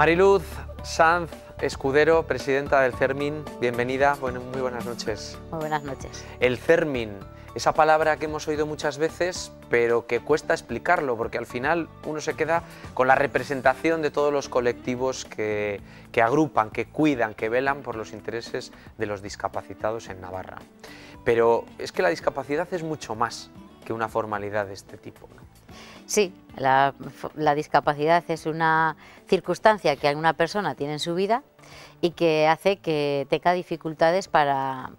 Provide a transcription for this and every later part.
Mariluz Sanz Escudero, presidenta del CERMIN, bienvenida, muy buenas noches. Muy buenas noches. El CERMIN, esa palabra que hemos oído muchas veces, pero que cuesta explicarlo, porque al final uno se queda con la representación de todos los colectivos que agrupan, que cuidan, que velan por los intereses de los discapacitados en Navarra. Pero es que la discapacidad es mucho más que una formalidad de este tipo, ¿no? Sí, la discapacidad es una circunstancia que alguna persona tiene en su vida y que hace que tenga dificultades para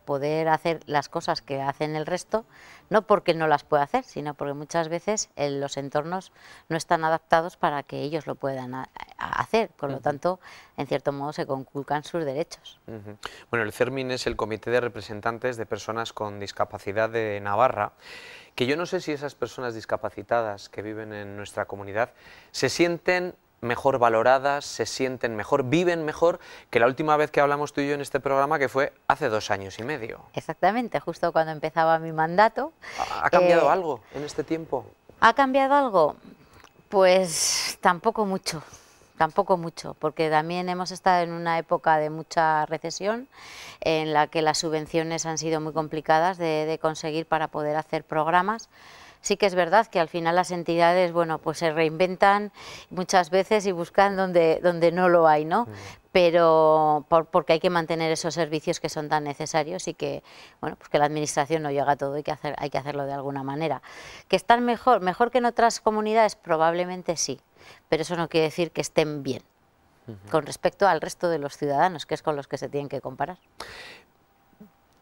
poder hacer las cosas que hacen el resto, no porque no las pueda hacer, sino porque muchas veces los entornos no están adaptados para que ellos lo puedan hacer, por lo tanto, en cierto modo se conculcan sus derechos. Bueno, el CERMIN es el Comité de Representantes de Personas con Discapacidad de Navarra, que yo no sé si esas personas discapacitadas que viven en nuestra comunidad se sienten mejor valoradas, se sienten mejor, viven mejor que la última vez que hablamos tú y yo en este programa, que fue hace 2 años y medio. Exactamente, justo cuando empezaba mi mandato. ¿Ha cambiado algo en este tiempo? ¿Ha cambiado algo? Pues tampoco mucho. Tampoco mucho, porque también hemos estado en una época de mucha recesión en la que las subvenciones han sido muy complicadas de conseguir para poder hacer programas. Sí que es verdad que al final las entidades, bueno, pues se reinventan muchas veces y buscan donde no lo hay, ¿no? Pero porque hay que mantener esos servicios que son tan necesarios y que, bueno, pues que la administración no llega a todo y hay que hacerlo de alguna manera. ¿Que están mejor que en otras comunidades? Probablemente sí, pero eso no quiere decir que estén bien con respecto al resto de los ciudadanos, que es con los que se tienen que comparar.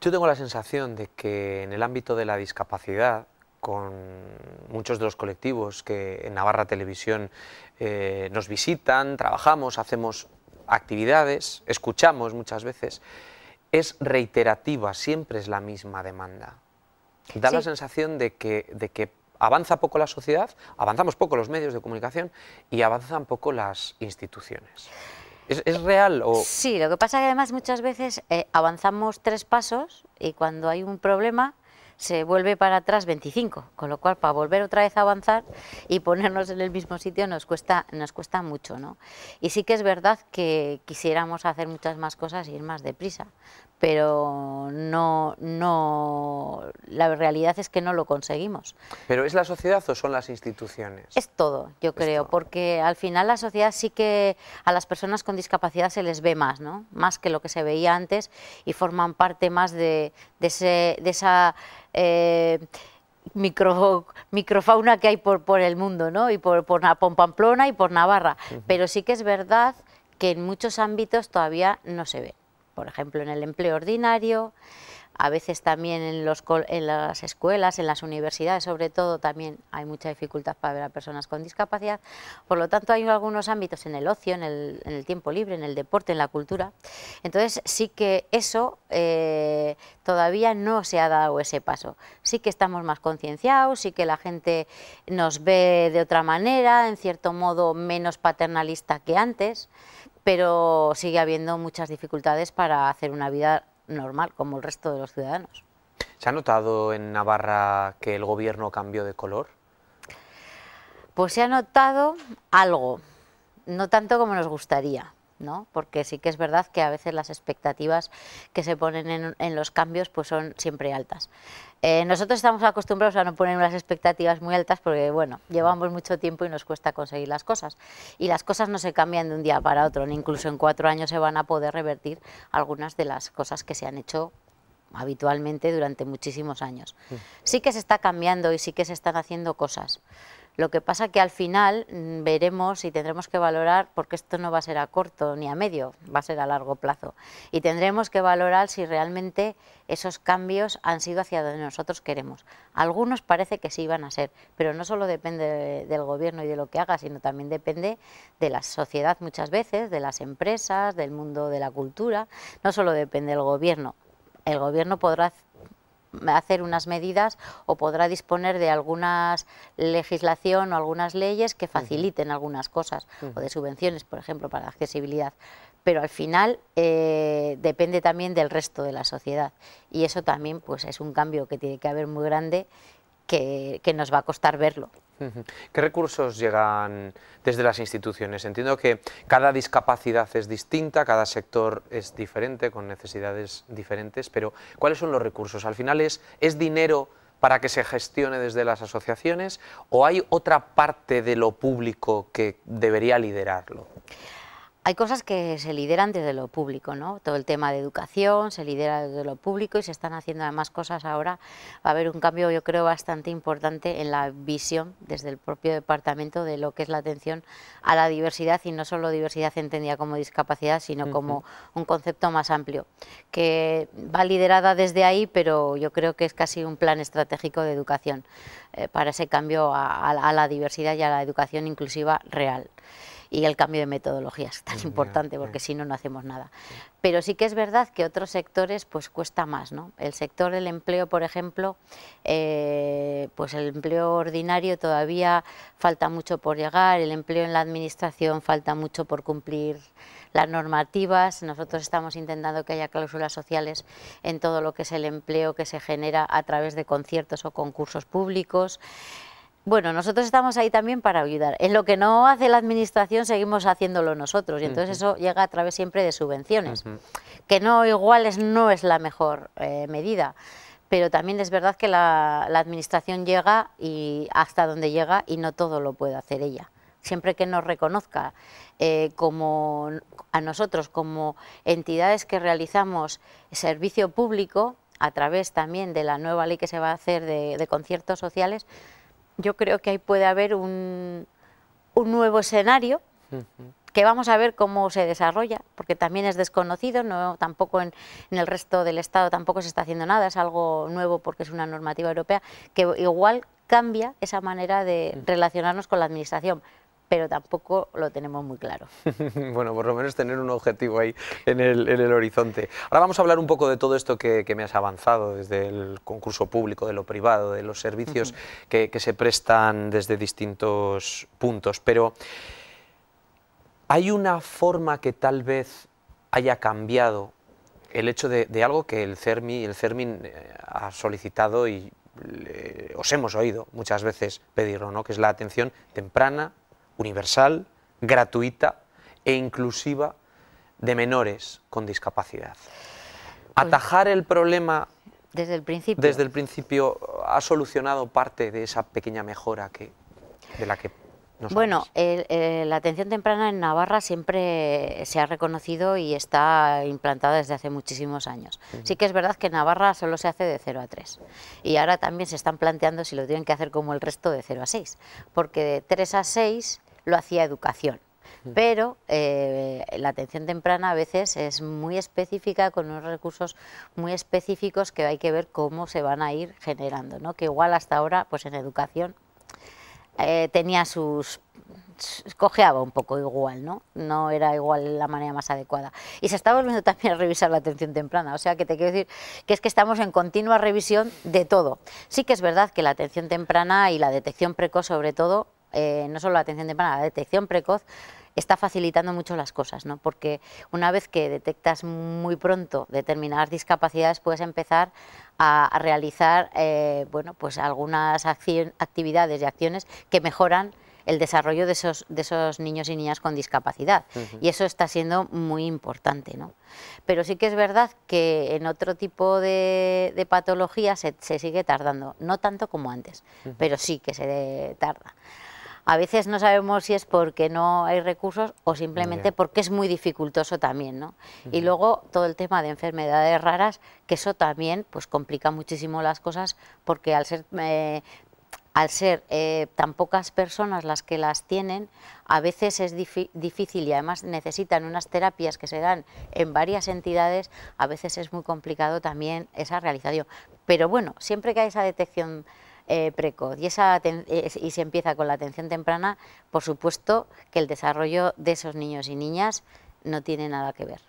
Yo tengo la sensación de que en el ámbito de la discapacidad, con muchos de los colectivos que en Navarra Televisión nos visitan, trabajamos, hacemos actividades, escuchamos muchas veces, es reiterativa, siempre es la misma demanda. Da la sensación de que avanza poco la sociedad, avanzamos poco los medios de comunicación y avanzan poco las instituciones. ¿Es real? Sí, lo que pasa es que además muchas veces avanzamos 3 pasos y cuando hay un problema se vuelve para atrás 25, con lo cual para volver otra vez a avanzar y ponernos en el mismo sitio nos cuesta mucho, ¿no? Y sí que es verdad que quisiéramos hacer muchas más cosas y ir más deprisa, pero la realidad es que no lo conseguimos. ¿Pero es la sociedad o son las instituciones? Es todo, yo creo, porque al final la sociedad sí que a las personas con discapacidad se les ve más, ¿no? Más que lo que se veía antes y forman parte más de esa microfauna que hay por el mundo, ¿no? Y por Pamplona y por Navarra, pero sí que es verdad que en muchos ámbitos todavía no se ve. Por ejemplo, en el empleo ordinario, a veces también en las escuelas, en las universidades sobre todo, también hay mucha dificultad para ver a personas con discapacidad. Por lo tanto, hay algunos ámbitos en el ocio, en el tiempo libre, en el deporte, en la cultura. Entonces, sí que eso todavía no se ha dado ese paso. Sí que estamos más concienciados, sí que la gente nos ve de otra manera, en cierto modo menos paternalista que antes, pero sigue habiendo muchas dificultades para hacer una vida normal, como el resto de los ciudadanos. ¿Se ha notado en Navarra que el gobierno cambió de color? Pues se ha notado algo, no tanto como nos gustaría, ¿no? Porque sí que es verdad que a veces las expectativas que se ponen en los cambios pues son siempre altas. Nosotros estamos acostumbrados a no poner unas expectativas muy altas porque, bueno, llevamos mucho tiempo y nos cuesta conseguir las cosas. Y las cosas no se cambian de un día para otro, ni incluso en 4 años se van a poder revertir algunas de las cosas que se han hecho habitualmente durante muchísimos años. Sí que se está cambiando y sí que se están haciendo cosas. Lo que pasa que al final veremos y tendremos que valorar, porque esto no va a ser a corto ni a medio, va a ser a largo plazo. Y tendremos que valorar si realmente esos cambios han sido hacia donde nosotros queremos. Algunos parece que sí van a ser, pero no solo depende del gobierno y de lo que haga, sino también depende de la sociedad muchas veces, de las empresas, del mundo de la cultura. No solo depende del gobierno. El gobierno podrá hacer unas medidas o podrá disponer de algunas legislación o algunas leyes que faciliten algunas cosas, o de subvenciones, por ejemplo, para la accesibilidad. Pero al final depende también del resto de la sociedad y eso también pues es un cambio que tiene que haber muy grande que nos va a costar verlo. ¿Qué recursos llegan desde las instituciones? Entiendo que cada discapacidad es distinta, cada sector es diferente, con necesidades diferentes, pero ¿cuáles son los recursos? ¿Al final es dinero para que se gestione desde las asociaciones o hay otra parte de lo público que debería liderarlo? Hay cosas que se lideran desde lo público, ¿no? Todo el tema de educación se lidera desde lo público y se están haciendo además cosas ahora. Va a haber un cambio, yo creo, bastante importante en la visión desde el propio departamento de lo que es la atención a la diversidad, y no solo diversidad entendida como discapacidad, sino como un concepto más amplio, que va liderada desde ahí, pero yo creo que es casi un plan estratégico de educación para ese cambio a la diversidad y a la educación inclusiva real. Y el cambio de metodologías, tan importante, porque si no, no hacemos nada. Pero sí que es verdad que otros sectores pues cuesta más, ¿no? El sector del empleo, por ejemplo, pues el empleo ordinario todavía falta mucho por llegar, el empleo en la administración falta mucho por cumplir las normativas. Nosotros estamos intentando que haya cláusulas sociales en todo lo que es el empleo que se genera a través de conciertos o concursos públicos. Bueno, nosotros estamos ahí también para ayudar. En lo que no hace la administración seguimos haciéndolo nosotros, y entonces eso llega a través siempre de subvenciones, que no iguales no es la mejor medida, pero también es verdad que la administración llega y hasta donde llega y no todo lo puede hacer ella. Siempre que nos reconozca como a nosotros como entidades que realizamos servicio público a través también de la nueva ley que se va a hacer de conciertos sociales, yo creo que ahí puede haber un nuevo escenario que vamos a ver cómo se desarrolla, porque también es desconocido, no, tampoco en el resto del Estado tampoco se está haciendo nada, es algo nuevo porque es una normativa europea que igual cambia esa manera de relacionarnos con la administración, pero tampoco lo tenemos muy claro. Bueno, por lo menos tener un objetivo ahí en el horizonte. Ahora vamos a hablar un poco de todo esto que me has avanzado, desde el concurso público, de lo privado, de los servicios que se prestan desde distintos puntos, pero ¿hay una forma que tal vez haya cambiado el hecho de algo que el CERMIN ha solicitado y os hemos oído muchas veces pedirlo, ¿no? Que es la atención temprana, universal, gratuita e inclusiva de menores con discapacidad? ¿Atajar el problema desde el principio ha solucionado parte de esa pequeña mejora de la que nos Bueno, la atención temprana en Navarra siempre se ha reconocido y está implantada desde hace muchísimos años. Sí que es verdad que en Navarra solo se hace de 0 a 3 y ahora también se están planteando si lo tienen que hacer como el resto de 0 a 6, porque de 3 a 6 lo hacía educación. Pero la atención temprana a veces es muy específica, con unos recursos muy específicos que hay que ver cómo se van a ir generando, ¿no? Que igual hasta ahora, pues en educación tenía cojeaba un poco igual, ¿no? No era igual la manera más adecuada. Y se está volviendo también a revisar la atención temprana, o sea que te quiero decir que es que estamos en continua revisión de todo. Sí que es verdad que la atención temprana y la detección precoz sobre todo, no solo la atención temprana, la detección precoz está facilitando mucho las cosas, ¿no? Porque una vez que detectas muy pronto determinadas discapacidades puedes empezar a realizar bueno, pues algunas actividades y acciones que mejoran el desarrollo de esos niños y niñas con discapacidad, y eso está siendo muy importante, ¿no? Pero sí que es verdad que en otro tipo de patologías se sigue tardando, no tanto como antes, pero sí que se tarda. A veces no sabemos si es porque no hay recursos o simplemente porque es muy dificultoso también, ¿no? Y luego todo el tema de enfermedades raras, que eso también pues complica muchísimo las cosas, porque al ser tan pocas personas las que las tienen, a veces es difícil y además necesitan unas terapias que se dan en varias entidades, a veces es muy complicado también esa realización. Pero bueno, siempre que hay esa detección precoz y se empieza con la atención temprana, por supuesto que el desarrollo de esos niños y niñas no tiene nada que ver.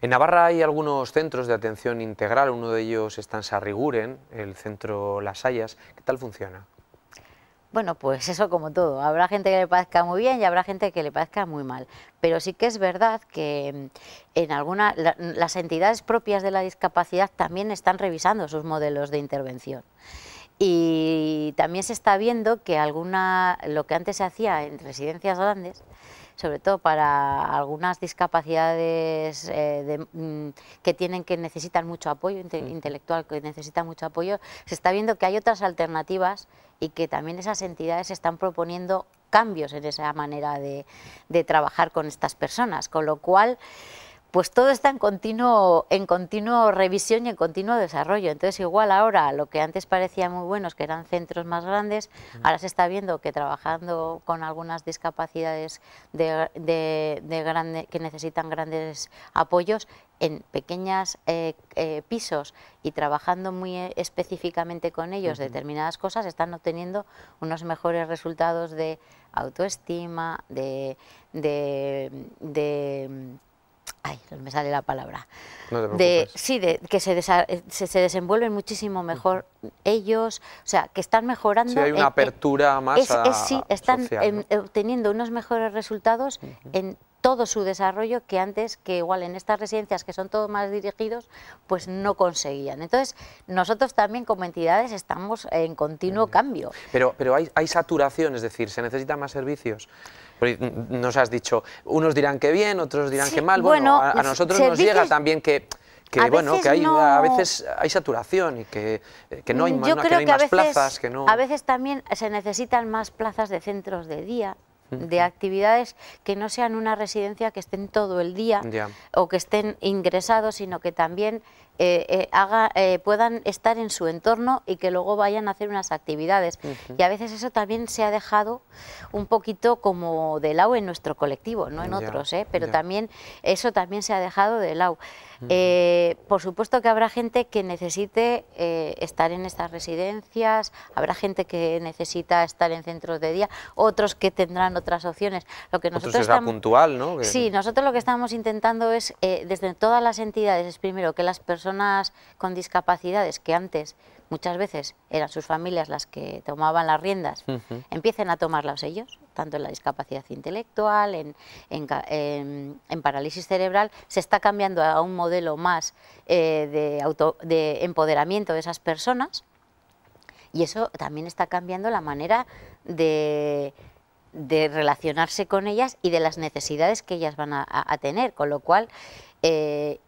En Navarra hay algunos centros de atención integral, uno de ellos está en Sarriguren, el centro Las Hayas. ¿Qué tal funciona? Bueno, pues eso como todo, habrá gente que le parezca muy bien y habrá gente que le parezca muy mal, pero sí que es verdad que en las entidades propias de la discapacidad también están revisando sus modelos de intervención. Y también se está viendo que lo que antes se hacía en residencias grandes, sobre todo para algunas discapacidades que necesitan mucho apoyo intelectual, que necesitan mucho apoyo, se está viendo que hay otras alternativas y que también esas entidades están proponiendo cambios en esa manera de trabajar con estas personas, con lo cual pues todo está en continuo revisión y en continuo desarrollo. Entonces igual ahora lo que antes parecía muy buenos, que eran centros más grandes, ahora se está viendo que trabajando con algunas discapacidades que necesitan grandes apoyos en pequeños pisos y trabajando muy específicamente con ellos determinadas cosas, están obteniendo unos mejores resultados de autoestima, ay, no me sale la palabra. No te preocupes. Sí, que se desenvuelven muchísimo mejor ellos, o sea, que están mejorando. Sí, hay una apertura más sí, están social, ¿no? obteniendo unos mejores resultados en todo su desarrollo que antes, que igual en estas residencias que son todos más dirigidos, pues no conseguían. Entonces, nosotros también como entidades estamos en continuo cambio. Pero hay saturación, es decir, ¿se necesitan más servicios? Nos has dicho, unos dirán que bien, otros dirán que mal. Bueno, a nosotros nos llega también que a veces hay saturación y que no hay más plazas. A veces también se necesitan más plazas de centros de día, de actividades que no sean una residencia que estén todo el día o que estén ingresados, sino que también puedan estar en su entorno y que luego vayan a hacer unas actividades. Y a veces eso también se ha dejado un poquito como de lado en nuestro colectivo, no en otros, pero también eso también se ha dejado de lado. Por supuesto que habrá gente que necesite estar en estas residencias, habrá gente que necesita estar en centros de día, otros que tendrán otras opciones. Lo que nosotros será puntual, ¿no? Sí, nosotros lo que estamos intentando es, desde todas las entidades, es primero que las personas con discapacidades, que antes muchas veces eran sus familias las que tomaban las riendas, empiecen a tomarlas ellos, tanto en la discapacidad intelectual, en parálisis cerebral. Se está cambiando a un modelo más de empoderamiento de esas personas, y eso también está cambiando la manera de relacionarse con ellas y de las necesidades que ellas van a tener, con lo cual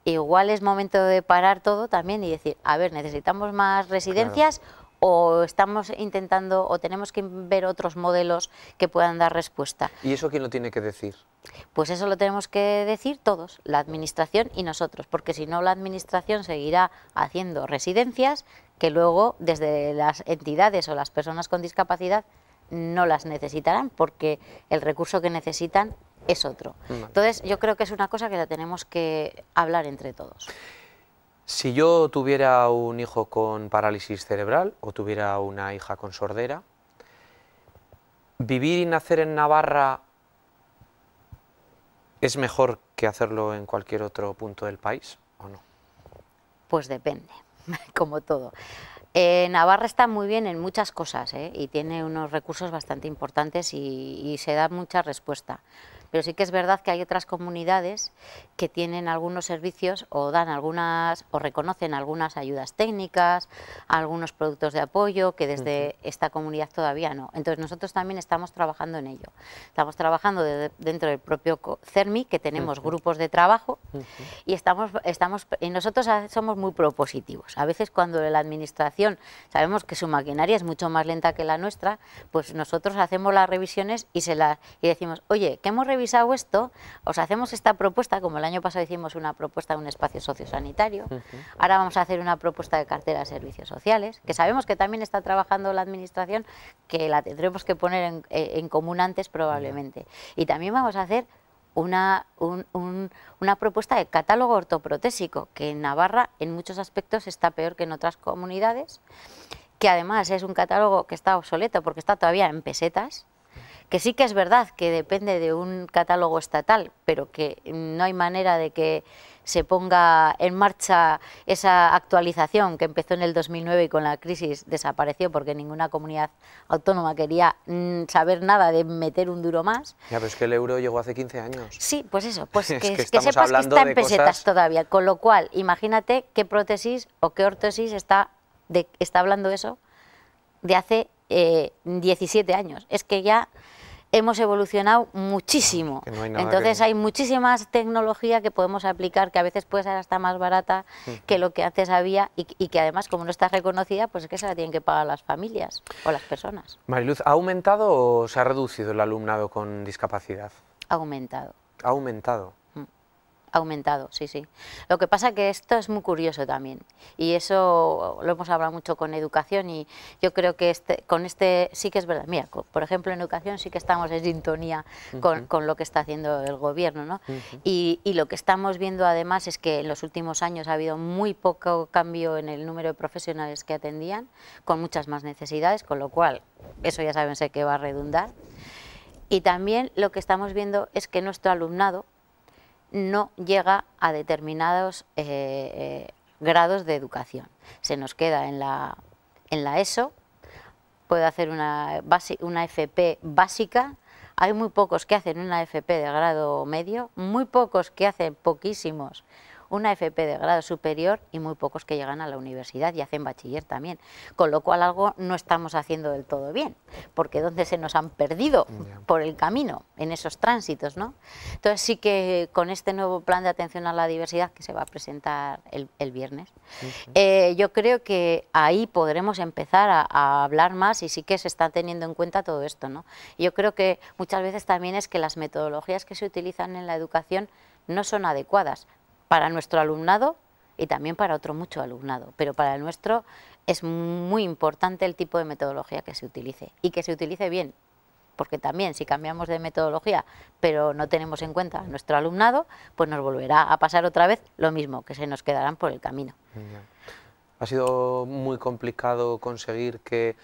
igual es momento de parar todo también y decir, a ver, necesitamos más residencias. Claro. O estamos intentando, o tenemos que ver otros modelos que puedan dar respuesta. ¿Y eso quién lo tiene que decir? Pues eso lo tenemos que decir todos, la administración y nosotros, porque si no la administración seguirá haciendo residencias que luego desde las entidades o las personas con discapacidad no las necesitarán, porque el recurso que necesitan es otro. Entonces yo creo que es una cosa que la tenemos que hablar entre todos. Si yo tuviera un hijo con parálisis cerebral o tuviera una hija con sordera, ¿vivir y nacer en Navarra es mejor que hacerlo en cualquier otro punto del país o no? Pues depende, como todo. Navarra está muy bien en muchas cosas, y tiene unos recursos bastante importantes y se da mucha respuesta. Pero sí que es verdad que hay otras comunidades que tienen algunos servicios o dan algunas o reconocen algunas ayudas técnicas, algunos productos de apoyo que desde esta comunidad todavía no. Entonces nosotros también estamos trabajando en ello. Estamos trabajando dentro del propio CERMI, que tenemos grupos de trabajo, y nosotros somos muy propositivos. A veces cuando la administración sabemos que su maquinaria es mucho más lenta que la nuestra, pues nosotros hacemos las revisiones y decimos, oye, que hemos revisado esto, os hacemos esta propuesta, como el año pasado hicimos una propuesta de un espacio sociosanitario, ahora vamos a hacer una propuesta de cartera de servicios sociales, que sabemos que también está trabajando la administración, que la tendremos que poner en común antes probablemente. Y también vamos a hacer una propuesta de catálogo ortoprotésico, que en Navarra en muchos aspectos está peor que en otras comunidades, que además es un catálogo que está obsoleto porque está todavía en pesetas, que sí que es verdad que depende de un catálogo estatal, pero que no hay manera de que se ponga en marcha esa actualización que empezó en el 2009 y con la crisis desapareció porque ninguna comunidad autónoma quería saber nada de meter un duro más. Ya, pero es que el euro llegó hace 15 años. Sí, pues eso, pues que sepas que está en pesetas todavía, con lo cual imagínate qué prótesis o qué órtesis está hablando eso de hace 17 años. Es que ya hemos evolucionado muchísimo. Que no hay nada Entonces hay muchísimas tecnología que podemos aplicar, que a veces puede ser hasta más barata que lo que antes había y que además, como no está reconocida, pues es que se la tienen que pagar las familias o las personas. Mariluz, ¿ha aumentado o se ha reducido el alumnado con discapacidad? Ha aumentado. Ha aumentado. Ha aumentado, sí, sí. Lo que pasa que esto es muy curioso también y eso lo hemos hablado mucho con educación y yo creo que con este sí que es verdad. Mira, por ejemplo, en educación sí que estamos en sintonía con lo que está haciendo el gobierno, ¿no? Y lo que estamos viendo además es que en los últimos años ha habido muy poco cambio en el número de profesionales que atendían, con muchas más necesidades, con lo cual eso ya saben sé que va a redundar. Y también lo que estamos viendo es que nuestro alumnado no llega a determinados grados de educación. Se nos queda en la ESO, puede hacer una FP básica, hay muy pocos que hacen una FP de grado medio, muy pocos que hacen, poquísimos, una FP de grado superior y muy pocos que llegan a la universidad y hacen bachiller también, con lo cual algo no estamos haciendo del todo bien, porque ¿dónde se nos han perdido? Por el camino, en esos tránsitos, ¿no? Entonces sí que con este nuevo plan de atención a la diversidad que se va a presentar el viernes, yo creo que ahí podremos empezar a hablar más y sí que se está teniendo en cuenta todo esto, ¿no? Yo creo que muchas veces también es que las metodologías que se utilizan en la educación no son adecuadas para nuestro alumnado y también para otro mucho alumnado, pero para el nuestro es muy importante el tipo de metodología que se utilice y que se utilice bien, porque también si cambiamos de metodología pero no tenemos en cuenta a nuestro alumnado, pues nos volverá a pasar otra vez lo mismo, que se nos quedarán por el camino. Ha sido muy complicado conseguir que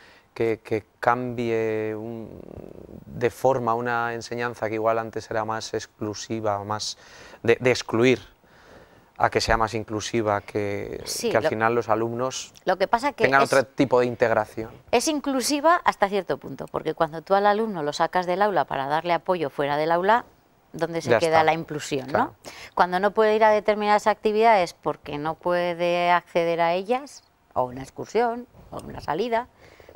cambie de forma una enseñanza que igual antes era más exclusiva, más de excluir, a que sea más inclusiva, que al final los alumnos tengan otro tipo de integración. Es inclusiva hasta cierto punto, porque cuando tú al alumno lo sacas del aula para darle apoyo fuera del aula, ¿dónde se queda la inclusión? Claro. ¿No? Cuando no puede ir a determinadas actividades porque no puede acceder a ellas, o una excursión, o una salida,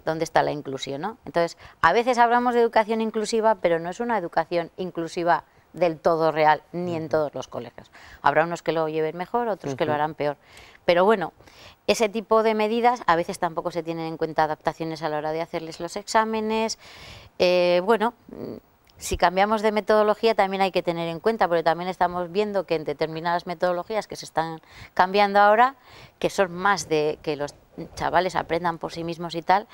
¿dónde está la inclusión? ¿No? Entonces, a veces hablamos de educación inclusiva, pero no es una educación inclusiva del todo real, ni en todos los colegios. Habrá unos que lo lleven mejor, otros que lo harán peor. Pero bueno, ese tipo de medidas a veces tampoco se tienen en cuenta adaptaciones a la hora de hacerles los exámenes. Bueno, si cambiamos de metodología también hay que tener en cuenta, porque también estamos viendo que en determinadas metodologías que se están cambiando ahora, que son más de que los chavales aprendan por sí mismos y tal,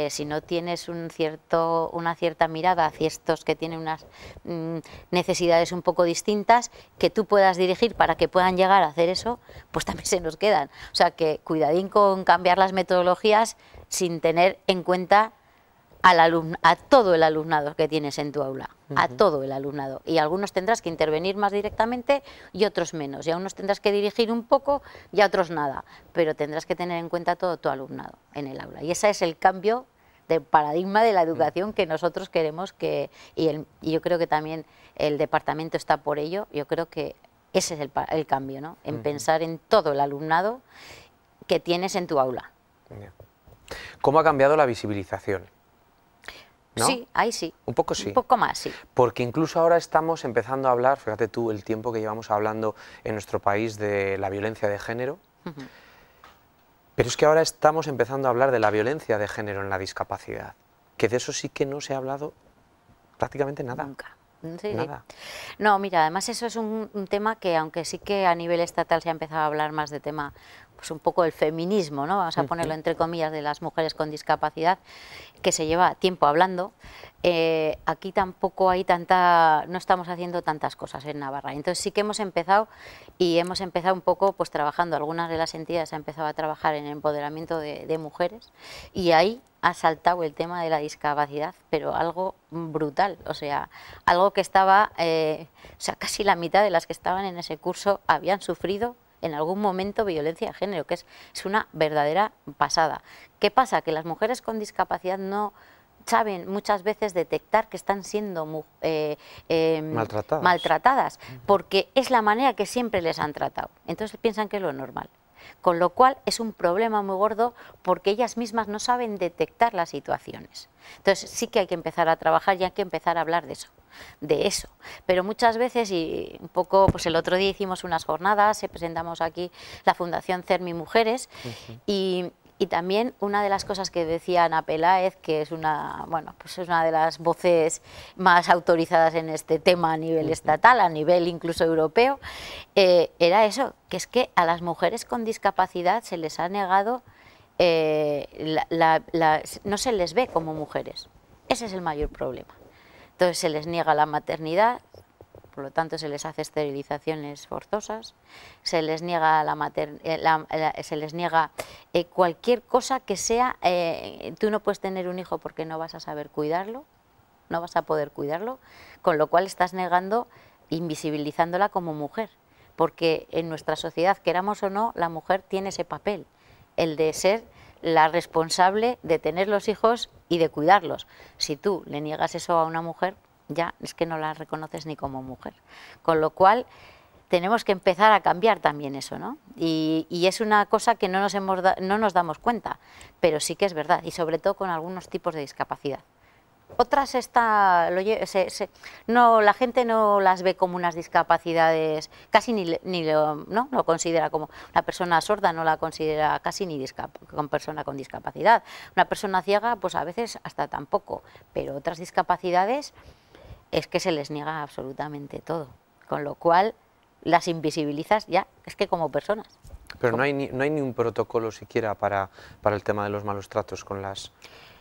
si no tienes una cierta mirada hacia estos que tienen unas necesidades un poco distintas, que tú puedas dirigir para que puedan llegar a hacer eso, pues también se nos quedan. O sea que cuidadín con cambiar las metodologías sin tener en cuenta a todo el alumnado que tienes en tu aula, a todo el alumnado. Y algunos tendrás que intervenir más directamente y otros menos. Y a unos tendrás que dirigir un poco y a otros nada. Pero tendrás que tener en cuenta todo tu alumnado en el aula. Y ese es el cambio de paradigma de la educación que nosotros queremos que... Y yo creo que también el departamento está por ello. Yo creo que ese es el cambio, ¿no? En pensar en todo el alumnado que tienes en tu aula. ¿Cómo ha cambiado la visibilización? ¿No? Sí, ahí sí. Un poco sí. Un poco más, sí. Porque incluso ahora estamos empezando a hablar, fíjate tú el tiempo que llevamos hablando en nuestro país de la violencia de género, pero es que ahora estamos empezando a hablar de la violencia de género en la discapacidad, que de eso sí que no se ha hablado prácticamente nada. Nunca. Sí, nada. Sí. No, mira, además eso es un tema que, aunque sí que a nivel estatal se ha empezado a hablar más de tema, pues un poco el feminismo, ¿no? Vamos a ponerlo entre comillas, de las mujeres con discapacidad, que se lleva tiempo hablando. Aquí tampoco hay no estamos haciendo tantas cosas en Navarra. Entonces sí que hemos empezado un poco pues trabajando, algunas de las entidades han empezado a trabajar en el empoderamiento de mujeres y ahí ha saltado el tema de la discapacidad, pero algo brutal, o sea, algo que estaba, o sea, casi la mitad de las que estaban en ese curso habían sufrido en algún momento violencia de género, que es una verdadera pasada. ¿Qué pasa? Que las mujeres con discapacidad no saben muchas veces detectar que están siendo maltratadas, porque es la manera que siempre les han tratado. Entonces piensan que es lo normal. con lo cual es un problema muy gordo porque ellas mismas no saben detectar las situaciones. Entonces sí que hay que empezar a trabajar y hay que empezar a hablar de eso. Pero muchas veces, y un poco, pues el otro día hicimos unas jornadas, presentamos aquí la Fundación CERMI Mujeres, y también una de las cosas que decía Ana Peláez, que es una, bueno, pues es una de las voces más autorizadas en este tema a nivel estatal, a nivel incluso europeo, era eso, que es que a las mujeres con discapacidad se les ha negado, no se les ve como mujeres. Ese es el mayor problema. Entonces se les niega la maternidad, por lo tanto se les hace esterilizaciones forzosas, se les niega cualquier cosa que sea, tú no puedes tener un hijo porque no vas a saber cuidarlo, no vas a poder cuidarlo, con lo cual estás negando, invisibilizándola como mujer, porque en nuestra sociedad, queramos o no, la mujer tiene ese papel, el de ser la responsable de tener los hijos y de cuidarlos. Si tú le niegas eso a una mujer, ya es que no la reconoces ni como mujer. Con lo cual tenemos que empezar a cambiar también eso, ¿no? Y es una cosa que no nos damos cuenta, pero sí que es verdad, y sobre todo con algunos tipos de discapacidad. Otras la gente no las ve como unas discapacidades, casi no lo considera como una persona sorda, no la considera casi ni como persona con discapacidad. Una persona ciega, pues a veces hasta tampoco, pero otras discapacidades es que se les niega absolutamente todo, con lo cual las invisibilizas ya, es que como personas. Pero no hay ni un protocolo siquiera para el tema de los malos tratos con las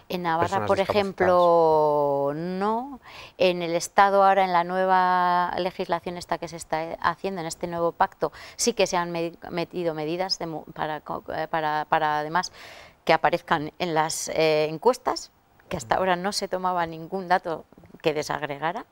En Navarra, personas por ejemplo, no. En el Estado ahora, en la nueva legislación esta que se está haciendo, en este nuevo pacto, sí que se han metido medidas para además que aparezcan en las encuestas, que hasta ahora no se tomaba ningún dato que desagregara,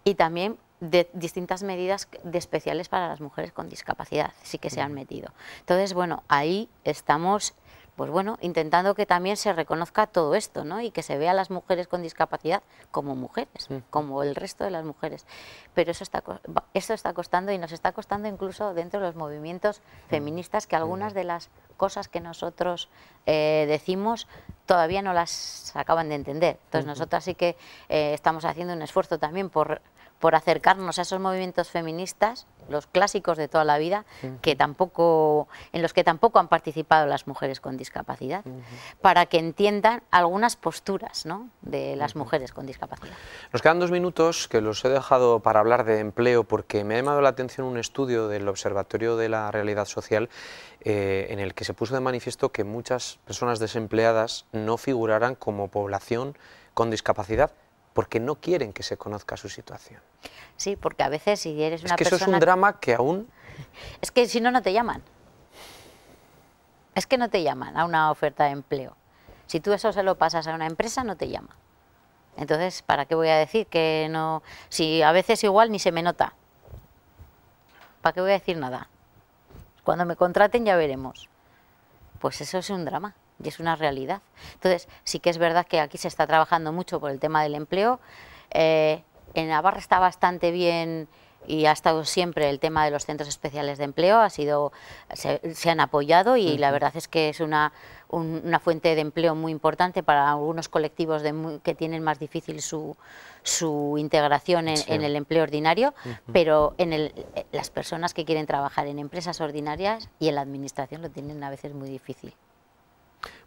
y también de distintas medidas especiales para las mujeres con discapacidad, sí que se han metido. Entonces, bueno, ahí estamos, pues bueno, intentando que también se reconozca todo esto, ¿no? Y que se vea a las mujeres con discapacidad como mujeres, como el resto de las mujeres. Pero eso está costando, y nos está costando incluso dentro de los movimientos feministas, que algunas de las cosas que nosotros decimos todavía no las acaban de entender. Entonces nosotras sí que estamos haciendo un esfuerzo también por acercarnos a esos movimientos feministas, los clásicos de toda la vida, en los que tampoco han participado las mujeres con discapacidad, para que entiendan algunas posturas, ¿no?, de las mujeres con discapacidad. Nos quedan 2 minutos que los he dejado para hablar de empleo, porque me ha llamado la atención un estudio del Observatorio de la Realidad Social en el que se puso de manifiesto que muchas personas desempleadas no figuraran como población con discapacidad, porque no quieren que se conozca su situación. Sí, porque a veces si eres una persona... Es que eso es un drama que aún... Es que si no, no te llaman. Es que no te llaman a una oferta de empleo. Si tú eso se lo pasas a una empresa, no te llama. Entonces, ¿para qué voy a decir que no? Si a veces igual ni se me nota. ¿Para qué voy a decir nada? Cuando me contraten ya veremos. Pues eso es un drama. Y es una realidad. Entonces, sí que es verdad que aquí se está trabajando mucho por el tema del empleo. En Navarra está bastante bien y ha estado siempre el tema de los centros especiales de empleo, se han apoyado, y la verdad es que es una fuente de empleo muy importante para algunos colectivos que tienen más difícil su integración en el empleo ordinario, pero las personas que quieren trabajar en empresas ordinarias y en la administración lo tienen a veces muy difícil.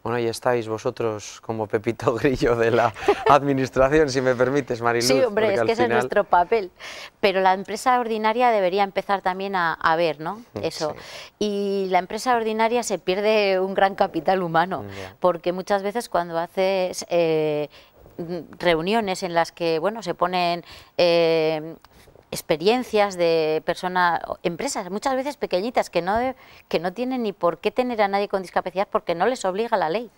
Bueno, ahí estáis vosotros como Pepito Grillo de la administración, si me permites, Mariluz. Sí, hombre, es que ese es nuestro papel. Pero la empresa ordinaria debería empezar también a ver, ¿no?, eso. Sí. Y la empresa ordinaria se pierde un gran capital humano, porque muchas veces cuando haces reuniones en las que, bueno, se ponen experiencias de empresas muchas veces pequeñitas que no tienen ni por qué tener a nadie con discapacidad, porque no les obliga la ley,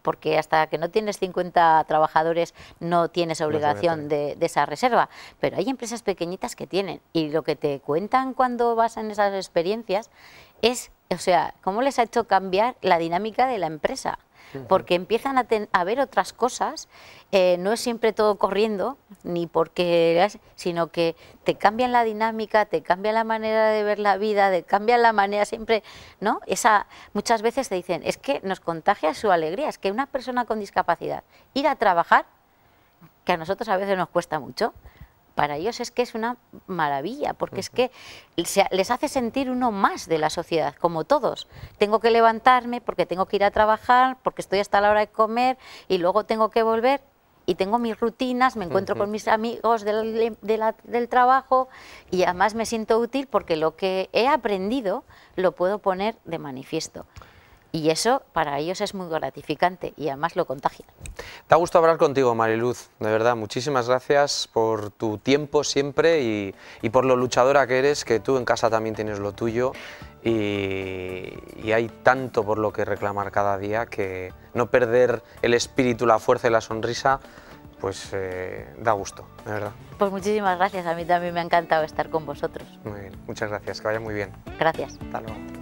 porque hasta que no tienes 50 trabajadores no tienes obligación de esa reserva, pero hay empresas pequeñitas que tienen, y lo que te cuentan cuando vas en esas experiencias es, o sea, cómo les ha hecho cambiar la dinámica de la empresa. porque empiezan a ver otras cosas, no es siempre todo corriendo, ni porque, sino que te cambian la dinámica, te cambian la manera de ver la vida, te cambian la manera siempre, ¿no? Muchas veces te dicen, es que nos contagia su alegría, es que una persona con discapacidad, ir a trabajar, que a nosotros a veces nos cuesta mucho, para ellos es que es una maravilla, porque es que les hace sentir uno más de la sociedad, como todos. Tengo que levantarme porque tengo que ir a trabajar, porque estoy hasta la hora de comer y luego tengo que volver y tengo mis rutinas, me encuentro con mis amigos del trabajo y además me siento útil porque lo que he aprendido lo puedo poner de manifiesto. Y eso para ellos es muy gratificante y además lo contagian. Da gusto hablar contigo, Mariluz, de verdad, muchísimas gracias por tu tiempo siempre y por lo luchadora que eres, que tú en casa también tienes lo tuyo y hay tanto por lo que reclamar cada día que no perder el espíritu, la fuerza y la sonrisa, pues da gusto, de verdad. Pues muchísimas gracias, a mí también me ha encantado estar con vosotros. Muy bien, muchas gracias, que vaya muy bien. Gracias. Hasta luego.